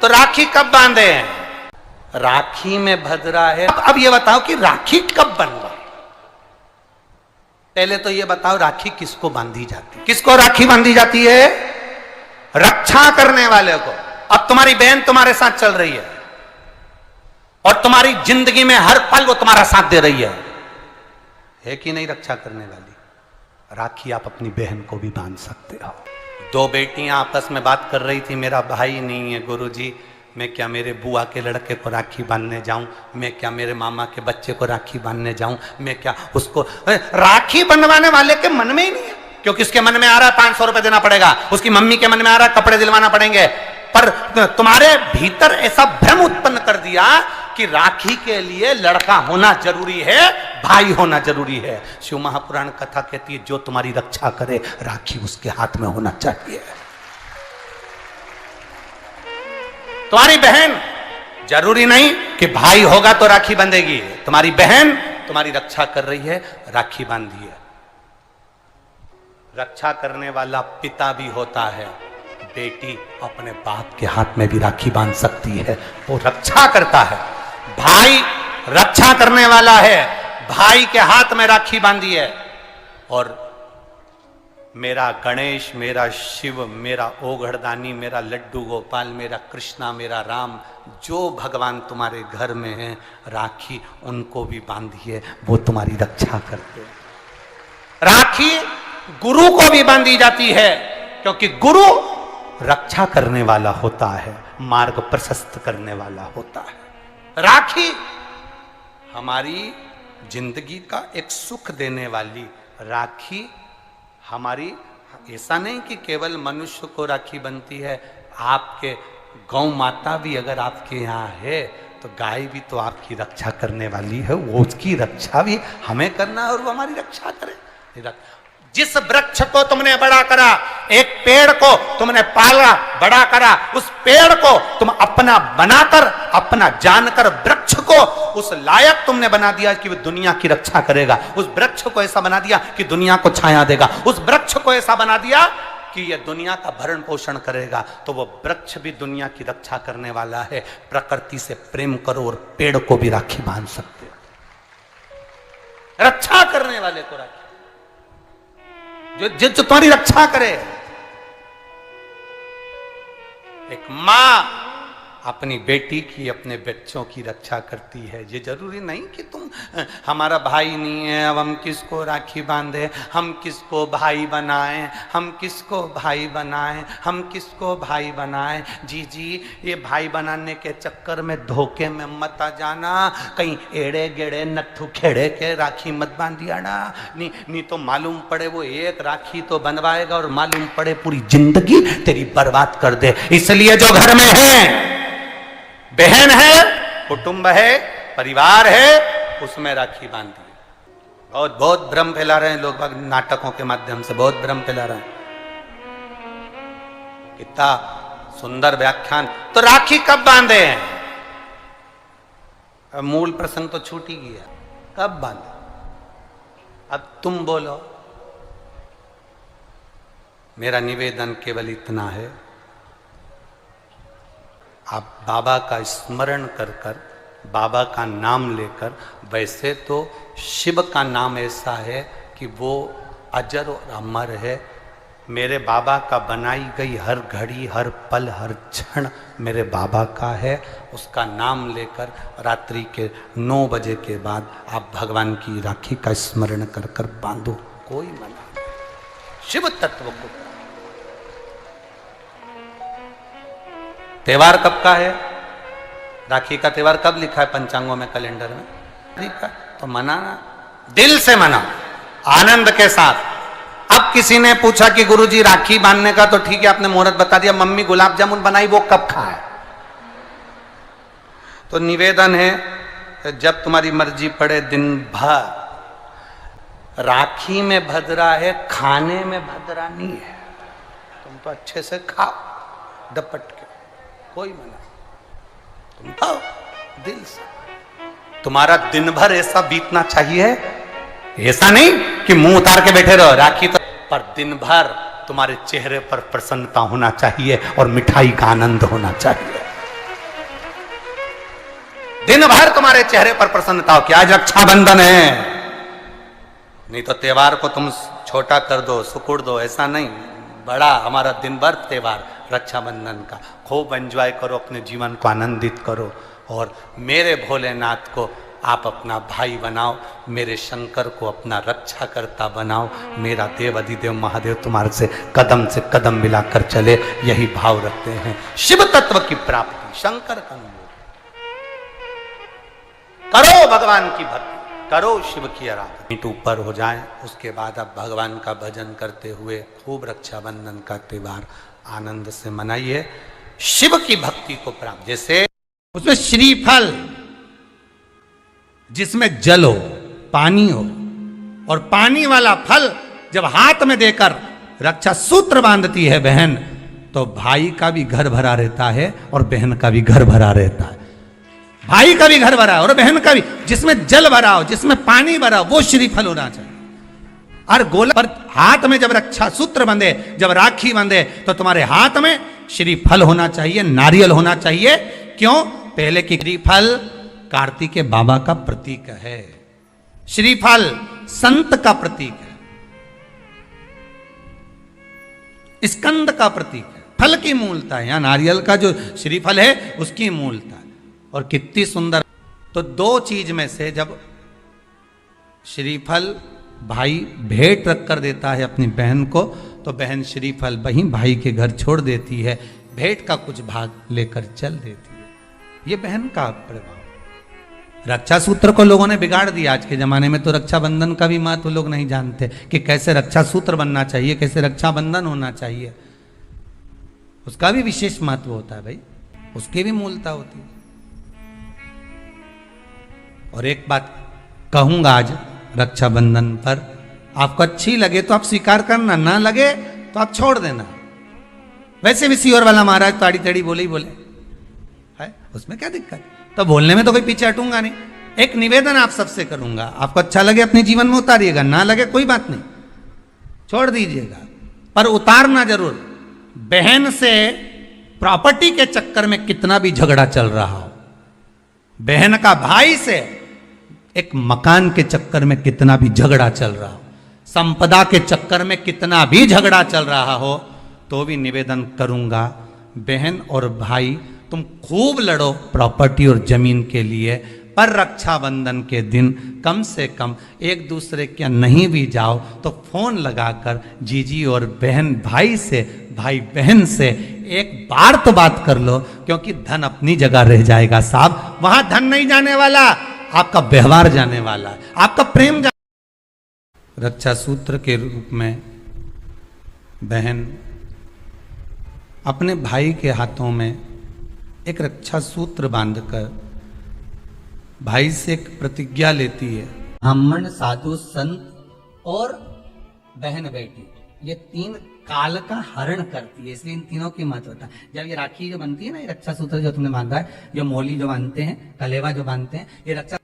तो राखी कब बांधे हैं? राखी में भद्रा है। अब ये बताओ कि राखी कब बनवा? पहले तो ये बताओ राखी किसको बांधी जाती है? किसको राखी बांधी जाती है? रक्षा करने वाले को। अब तुम्हारी बहन तुम्हारे साथ चल रही है और तुम्हारी जिंदगी में हर पल वो तुम्हारा साथ दे रही है कि नहीं? रक्षा करने वाली राखी आप अपनी बहन को भी बांध सकते हो। दो बेटियां आपस में बात कर रही थी, मेरा भाई नहीं है गुरुजी, मैं क्या मेरे बुआ के लड़के को राखी बांधने जाऊं? मैं क्या मेरे मामा के बच्चे को राखी बांधने जाऊं? मैं क्या उसको? राखी बंधवाने वाले के मन में ही नहीं है, क्योंकि उसके मन में आ रहा है 500 रुपए देना पड़ेगा, उसकी मम्मी के मन में आ रहा है कपड़े दिलवाना पड़ेंगे। पर तुम्हारे भीतर ऐसा भ्रम उत्पन्न कर दिया कि राखी के लिए लड़का होना जरूरी है, भाई होना जरूरी है। शिव महापुराण कथा कहती है जो तुम्हारी रक्षा करे राखी उसके हाथ में होना चाहिए। तुम्हारी बहन जरूरी नहीं कि भाई होगा तो राखी बंधेगी। तुम्हारी बहन तुम्हारी रक्षा कर रही है, राखी बांधिए। रक्षा करने वाला पिता भी होता है। बेटी अपने बाप के हाथ में भी राखी बांध सकती है, वो रक्षा करता है। भाई रक्षा करने वाला है, भाई के हाथ में राखी बांधी है। और मेरा गणेश, मेरा शिव, मेरा ओघड़दानी, मेरा लड्डू गोपाल, मेरा कृष्णा, मेरा राम, जो भगवान तुम्हारे घर में है राखी उनको भी बांधिए, वो तुम्हारी रक्षा करते हैं। राखी गुरु को भी बांधी जाती है, क्योंकि गुरु रक्षा करने वाला होता है, मार्ग प्रशस्त करने वाला होता है। राखी हमारी जिंदगी का एक सुख देने वाली, राखी हमारी, ऐसा नहीं कि केवल मनुष्य को राखी बनती है, आपके गौ माता भी अगर आपके यहाँ है तो गाय भी तो आपकी रक्षा करने वाली है, वो उसकी रक्षा भी हमें करना है और वो हमारी रक्षा करे। जिस वृक्ष को तुमने बड़ा करा, एक पेड़ को तुमने पाला बड़ा करा, उस पेड़ को तुम अपना बनाकर, अपना जानकर वृक्ष को उस लायक तुमने बना दिया कि वो दुनिया की रक्षा करेगा। उस वृक्ष को ऐसा बना दिया कि दुनिया को छाया देगा। उस वृक्ष को ऐसा बना दिया कि यह दुनिया का भरण पोषण करेगा। तो वो वृक्ष भी दुनिया की रक्षा करने वाला है। प्रकृति से प्रेम करो और पेड़ को भी राखी बांध सकते हो। रक्षा करने वाले को राखी, जो तुम्हारी रक्षा करे। एक मां अपनी बेटी की, अपने बच्चों की रक्षा करती है। ये जरूरी नहीं कि तुम हमारा भाई नहीं है अब हम किसको राखी बांधे, हम किसको भाई बनाएं, हम किसको भाई बनाएं, हम किसको भाई बनाएं। जी ये भाई बनाने के चक्कर में धोखे में मत आ जाना, कहीं एड़े गेड़े नट्ठू खेड़े के राखी मत बांधिया ना। नहीं तो मालूम पड़े वो एक राखी तो बनवाएगा और मालूम पड़े पूरी जिंदगी तेरी बर्बाद कर दे। इसलिए जो घर में है, बहन है, कुटुंब है, परिवार है, उसमें राखी बांधिए। बहुत भ्रम फैला रहे हैं लोग बाग, नाटकों के माध्यम से बहुत भ्रम फैला रहे हैं। कितना सुंदर व्याख्यान। तो राखी कब बांधे हैं? अब मूल प्रसंग तो छूट ही गया, कब बांधे? अब तुम बोलो। मेरा निवेदन केवल इतना है, आप बाबा का स्मरण कर कर, बाबा का नाम लेकर, वैसे तो शिव का नाम ऐसा है कि वो अजर और अमर है। मेरे बाबा का बनाई गई हर घड़ी, हर पल, हर क्षण मेरे बाबा का है। उसका नाम लेकर रात्रि के 9 बजे के बाद आप भगवान की राखी का स्मरण कर कर बांधो, कोई मना नहीं। शिव तत्व को। त्योहार कब का है? राखी का त्योहार कब लिखा है पंचांगों में, कैलेंडर में? ठीक है, तो मनाना, दिल से मना, आनंद के साथ। अब किसी ने पूछा कि गुरुजी राखी बांधने का तो ठीक है आपने मुहूर्त बता दिया, मम्मी गुलाब जामुन बनाई वो कब खाए? तो निवेदन है जब तुम्हारी मर्जी पड़े दिन भर। राखी में भद्रा है, खाने में भद्रा नहीं है। तुम तो अच्छे से खाओ दपट के, कोई मना, तुम खाओ दिल से। तुम्हारा दिन भर ऐसा बीतना चाहिए, ऐसा नहीं कि मुंह उतार के बैठे रहो राखी तो, पर दिन भर तुम्हारे चेहरे पर प्रसन्नता होना चाहिए और मिठाई का आनंद होना चाहिए। दिन भर तुम्हारे चेहरे पर प्रसन्नता हो कि आज रक्षाबंधन है। नहीं तो त्योहार को तुम छोटा कर दो, सुकुड़ दो, ऐसा नहीं। बड़ा हमारा दिन भर त्योहार रक्षाबंधन का, खूब एंजॉय करो, अपने जीवन को आनंदित करो। और मेरे भोलेनाथ को आप अपना भाई बनाओ, मेरे शंकर को अपना रक्षा करता बनाओ। मेरा देव अधिदेव महादेव तुम्हारे से कदम मिलाकर चले, यही भाव रखते हैं। शिव तत्व की प्राप्ति, शंकर का करो, भगवान की भक्ति करो, शिव की आराधना। मीट ऊपर हो जाए, उसके बाद आप भगवान का भजन करते हुए खूब रक्षाबंधन का त्योहार आनंद से मनाइए। शिव की भक्ति को प्राप्त, जैसे उसमें श्रीफल, जिसमें जल हो, पानी हो, और पानी वाला फल जब हाथ में देकर रक्षा सूत्र बांधती है बहन, तो भाई का भी घर भरा रहता है और बहन का भी घर भरा रहता है। भाई का भी घर भरा और बहन का भी, जिसमें जल भरा हो, जिसमें पानी भरा हो, वो श्रीफल होना चाहिए। और गोला पर हाथ में जब रक्षा सूत्र बंधे, जब राखी बंधे, तो तुम्हारे हाथ में श्रीफल होना चाहिए, नारियल होना चाहिए। क्यों? पहले की श्रीफल कार्तिकेय बाबा का प्रतीक है, श्रीफल संत का प्रतीक है, स्कंद का प्रतीक है, फल की मूलता है। यहां नारियल का जो श्रीफल है उसकी मूलता है। और कितनी सुंदर। तो दो चीज में से जब श्रीफल भाई भेंट रख कर देता है अपनी बहन को, तो बहन श्रीफल वहीं भाई के घर छोड़ देती है, भेंट का कुछ भाग लेकर चल देती है। ये बहन का प्रभाव। रक्षा सूत्र को लोगों ने बिगाड़ दिया। आज के जमाने में तो रक्षाबंधन का भी महत्व लोग नहीं जानते कि कैसे रक्षा सूत्र बनना चाहिए, कैसे रक्षाबंधन होना चाहिए। उसका भी विशेष महत्व होता है भाई, उसकी भी मूलता होती है। और एक बात कहूंगा आज रक्षाबंधन पर, आपको अच्छी लगे तो आप स्वीकार करना, ना लगे तो आप छोड़ देना। वैसे भी सीवर वाला महाराज ताड़ी तड़ी बोले ही बोले है, उसमें क्या दिक्कत? तो बोलने में तो कोई पीछे हटूंगा नहीं। एक निवेदन आप सबसे करूंगा, आपको अच्छा लगे अपने जीवन में उतारिएगा, ना लगे कोई बात नहीं, छोड़ दीजिएगा, पर उतारना जरूर। बहन से प्रॉपर्टी के चक्कर में कितना भी झगड़ा चल रहा हो, बहन का भाई से एक मकान के चक्कर में कितना भी झगड़ा चल रहा हो, संपदा के चक्कर में कितना भी झगड़ा चल रहा हो, तो भी निवेदन करूंगा, बहन और भाई तुम खूब लड़ो प्रॉपर्टी और जमीन के लिए, पर रक्षाबंधन के दिन कम से कम एक दूसरे के नहीं भी जाओ तो फोन लगाकर जीजी और बहन भाई से, भाई बहन से एक बार तो बात कर लो। क्योंकि धन अपनी जगह रह जाएगा साहब, वहां धन नहीं जाने वाला, आपका व्यवहार जाने वाला है, आपका प्रेम रक्षा सूत्र के रूप में बहन अपने भाई के हाथों में एक रक्षा सूत्र बांधकर भाई से एक प्रतिज्ञा लेती है। ब्राह्मण, साधु, संत और बहन बेटी, ये तीन काल का हरण करती है, इसलिए इन तीनों की महत्वता। जब ये राखी जो बनती है ना, ये रक्षा सूत्र जो तुमने बांधा है, जो मोली जो बांधते हैं, कलेवा जो बांधते हैं, ये रक्षा।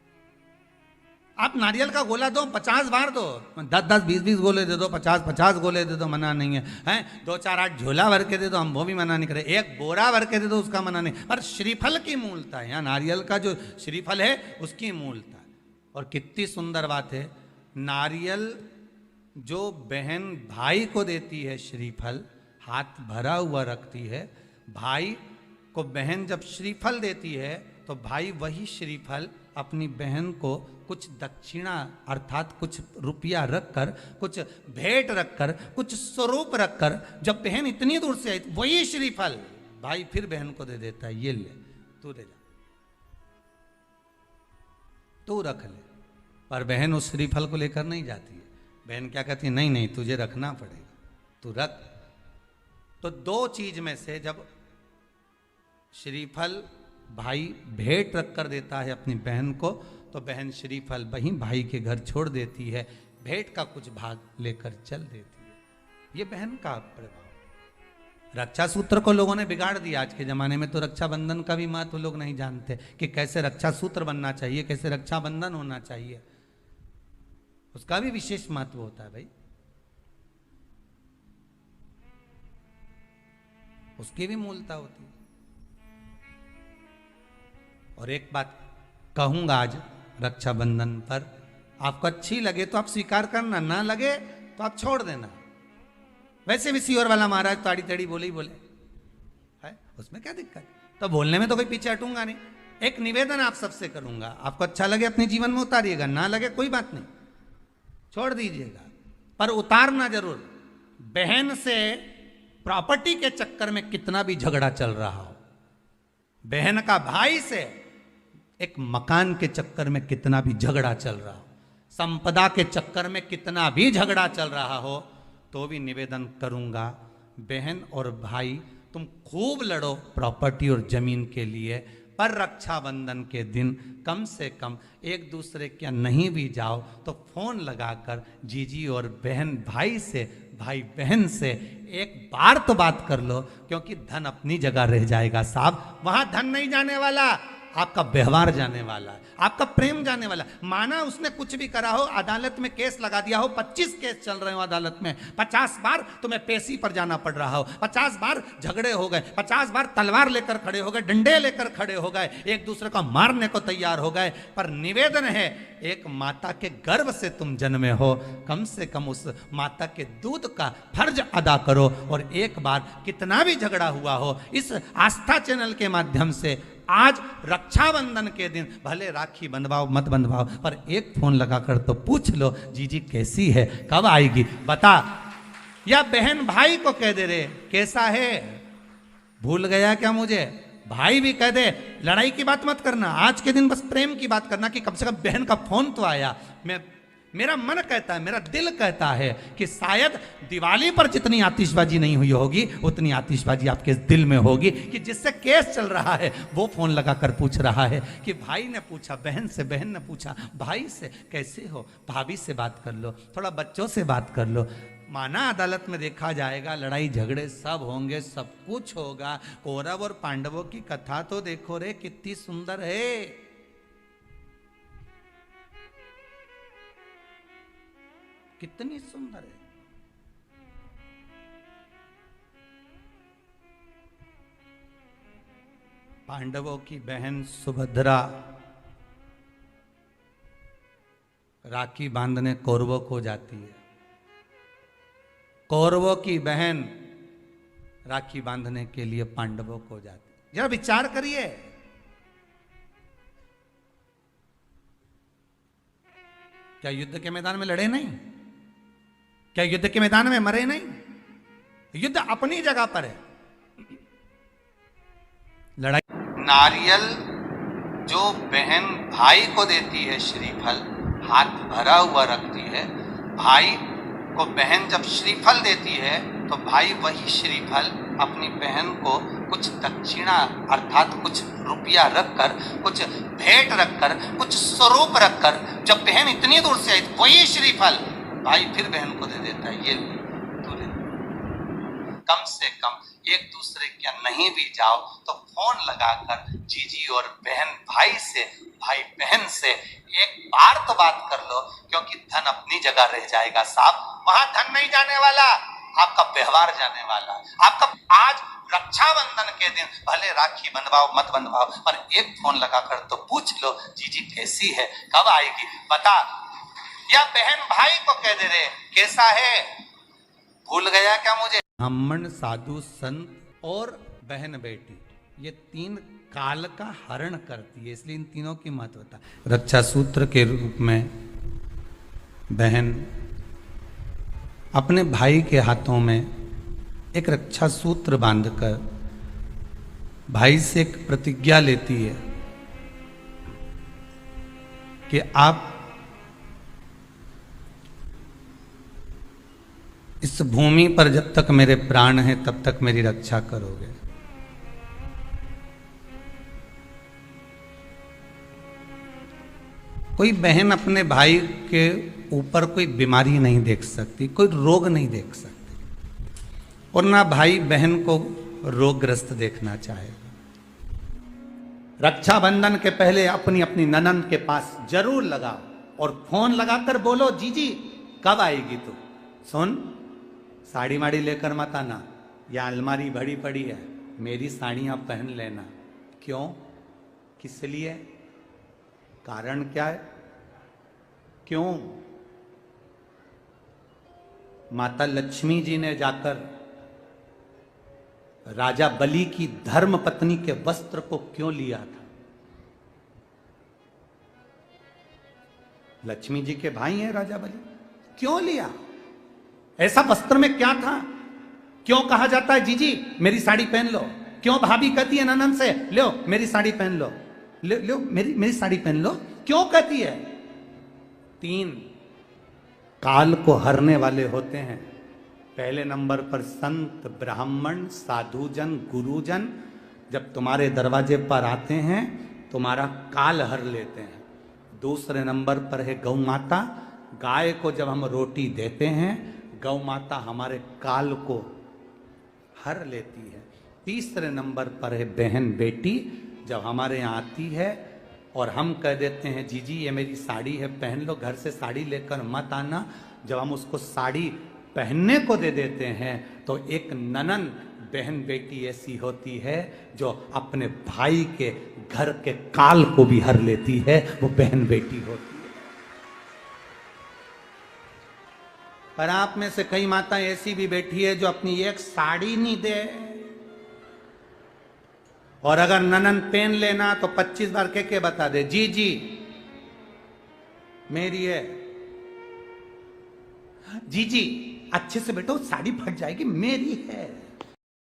आप नारियल का गोला दो, 50 बार दो, 10-10, 20-20 गोले दे दो, 50-50 गोले दे दो, मना नहीं है, हैं? 2-4-8 झोला भर के दे दो, हम वो भी मना नहीं करे, एक बोरा भर के दे दो, उसका मना नहीं। पर श्रीफल की मूलता है, यहाँ नारियल का जो श्रीफल है उसकी मूलता है। और कितनी सुंदर बात है, नारियल जो बहन भाई को देती है श्रीफल, हाथ भरा हुआ रखती है, भाई को बहन जब श्रीफल देती है तो भाई वही श्रीफल अपनी बहन को कुछ दक्षिणा अर्थात कुछ रुपया रखकर, कुछ भेंट रखकर, कुछ स्वरूप रखकर, जब बहन इतनी दूर से आई वही श्रीफल भाई फिर बहन को दे देता है, ये ले तू ले जा, तू रख ले। पर बहन उस श्रीफल को लेकर नहीं जाती है, बहन क्या कहती है, नहीं नहीं तुझे रखना पड़ेगा, तू रख। तो दो चीज में से जब श्रीफल भाई भेंट रख कर देता है अपनी बहन को, तो बहन श्रीफल वहीं भाई के घर छोड़ देती है, भेंट का कुछ भाग लेकर चल देती है। ये बहन का प्रभाव। रक्षा सूत्र को लोगों ने बिगाड़ दिया। आज के जमाने में तो रक्षाबंधन का भी महत्व लोग नहीं जानते कि कैसे रक्षा सूत्र बनना चाहिए, कैसे रक्षाबंधन होना चाहिए, उसका भी विशेष महत्व होता है भाई, उसकी भी मूलता होती है। और एक बात कहूंगा आज रक्षाबंधन पर, आपको अच्छी लगे तो आप स्वीकार करना, ना लगे तो आप छोड़ देना। वैसे भी सीओर वाला महाराज ताड़ी तड़ी बोले ही बोले है, उसमें क्या दिक्कत, तो बोलने में तो कोई पीछे हटूंगा नहीं। एक निवेदन आप सबसे करूंगा, आपको अच्छा लगे अपने जीवन में उतारिएगा, ना लगे कोई बात नहीं, छोड़ दीजिएगा, पर उतारना जरूर। बहन से प्रॉपर्टी के चक्कर में कितना भी झगड़ा चल रहा हो, बहन का भाई से एक मकान के चक्कर में कितना भी झगड़ा चल रहा हो, संपदा के चक्कर में कितना भी झगड़ा चल रहा हो, तो भी निवेदन करूंगा, बहन और भाई तुम खूब लड़ो प्रॉपर्टी और जमीन के लिए, पर रक्षाबंधन के दिन कम से कम एक दूसरे के नहीं भी जाओ तो फोन लगाकर जीजी और बहन भाई से, भाई बहन से एक बार तो बात कर लो, क्योंकि धन अपनी जगह रह जाएगा साहब, वहां धन नहीं जाने वाला, आपका व्यवहार जाने वाला है, आपका प्रेम जाने वाला। माना उसने कुछ भी करा हो, अदालत में केस लगा दिया हो, 25 केस चल रहे हो अदालत में, 50 बार तुम्हें पेशी पर जाना पड़ रहा हो, 50 बार झगड़े हो गए, 50 बार तलवार लेकर खड़े हो गए, डंडे लेकर खड़े हो गए, एक दूसरे को मारने को तैयार हो गए, पर निवेदन है एक माता के गर्भ से तुम जन्मे हो, कम से कम उस माता के दूध का फर्ज अदा करो। और एक बार कितना भी झगड़ा हुआ हो, इस आस्था चैनल के माध्यम से आज रक्षाबंधन के दिन भले राखी बंधवाओ मत बंधवाओ, पर एक फोन लगाकर तो पूछ लो जीजी कैसी है, कब आएगी बता, या बहन भाई को कह दे रे कैसा है, भूल गया क्या मुझे, भाई भी कह दे लड़ाई की बात मत करना, आज के दिन बस प्रेम की बात करना कि कम से कम बहन का फोन तो आया। मेरा मन कहता है, मेरा दिल कहता है कि शायद दिवाली पर जितनी आतिशबाजी नहीं हुई होगी उतनी आतिशबाजी आपके दिल में होगी, कि जिससे केस चल रहा है वो फोन लगाकर पूछ रहा है कि भाई ने पूछा बहन से, बहन ने पूछा भाई से कैसे हो, भाभी से बात कर लो, थोड़ा बच्चों से बात कर लो। माना अदालत में देखा जाएगा, लड़ाई झगड़े सब होंगे, सब कुछ होगा, कौरव और पांडवों की कथा तो देखो रे कितनी सुंदर है, कितनी सुंदर है। पांडवों की बहन सुभद्रा राखी बांधने कौरवों को जाती है, कौरवों की बहन राखी बांधने के लिए पांडवों को जाती है। जरा विचार करिए, क्या युद्ध के मैदान में लड़े नहीं, क्या युद्ध के मैदान में मरे नहीं, युद्ध अपनी जगह पर है, लड़ाई। नारियल जो बहन भाई को देती है श्रीफल, हाथ भरा हुआ रखती है, भाई को बहन जब श्रीफल देती है तो भाई वही श्रीफल अपनी बहन को कुछ दक्षिणा अर्थात कुछ रुपया रखकर, कुछ भेंट रखकर, कुछ स्वरूप रखकर, जब बहन इतनी दूर से आई वही श्रीफल भाई फिर बहन को दे देता है, ये तू ले। कम से कम एक दूसरे के नहीं भी जाओ तो फोन लगाकर जीजी और बहन भाई से, भाई बहन से एक बार तो बात कर लो, क्योंकि धन अपनी जगह रह जाएगा साहब, वहां धन नहीं जाने वाला, आपका व्यवहार जाने वाला। आपका आज रक्षाबंधन के दिन भले राखी बंधवाओ मत बंधवाओ, पर एक फोन लगाकर तो पूछ लो जीजी कैसी है, कब आएगी बता, या बहन भाई को कह दे रे कैसा है, भूल गया क्या मुझे। ब्राह्मण साधु संत और बहन बेटी ये तीन काल का हरण करती है, इसलिए इन तीनों की महत्वता। रक्षा सूत्र के रूप में बहन अपने भाई के हाथों में एक रक्षा सूत्र बांधकर भाई से एक प्रतिज्ञा लेती है कि आप इस भूमि पर जब तक मेरे प्राण हैं तब तक मेरी रक्षा करोगे। कोई बहन अपने भाई के ऊपर कोई बीमारी नहीं देख सकती, कोई रोग नहीं देख सकती, और ना भाई बहन को रोगग्रस्त देखना चाहेगा। रक्षाबंधन के पहले अपनी अपनी ननंद के पास जरूर लगाओ और फोन लगाकर बोलो जीजी कब आएगी तू, सुन साड़ी माड़ी लेकर मत आना, या अलमारी भरी पड़ी है मेरी साड़ियाँ पहन लेना। क्यों, किस लिए, कारण क्या है? क्यों? माता लक्ष्मी जी ने जाकर राजा बलि की धर्म पत्नी के वस्त्र को क्यों लिया था? लक्ष्मी जी के भाई हैं राजा बलि, क्यों लिया? ऐसा वस्त्र में क्या था? क्यों कहा जाता है जीजी मेरी साड़ी पहन लो? क्यों भाभी कहती है ननन से लो मेरी साड़ी पहन लो, लो मेरी साड़ी पहन लो? क्यों कहती है? 3 काल को हरने वाले होते हैं। पहले नंबर पर संत, ब्राह्मण, साधुजन, गुरुजन जब तुम्हारे दरवाजे पर आते हैं तुम्हारा काल हर लेते हैं। दूसरे नंबर पर है गौ माता। गाय को जब हम रोटी देते हैं गौ माता हमारे काल को हर लेती है। तीसरे नंबर पर है बहन बेटी, जब हमारे यहाँ आती है और हम कह देते हैं जीजी ये मेरी साड़ी है पहन लो, घर से साड़ी लेकर मत आना, जब हम उसको साड़ी पहनने को दे देते हैं तो एक ननन बहन बेटी ऐसी होती है जो अपने भाई के घर के काल को भी हर लेती है, वो बहन बेटी होती है। पर आप में से कई माता ऐसी भी बैठी है जो अपनी एक साड़ी नहीं दे, और अगर ननन पहन लेना तो 25 बार के बता दे जी जी मेरी है, जी जी अच्छे से बैठो साड़ी फट जाएगी मेरी है।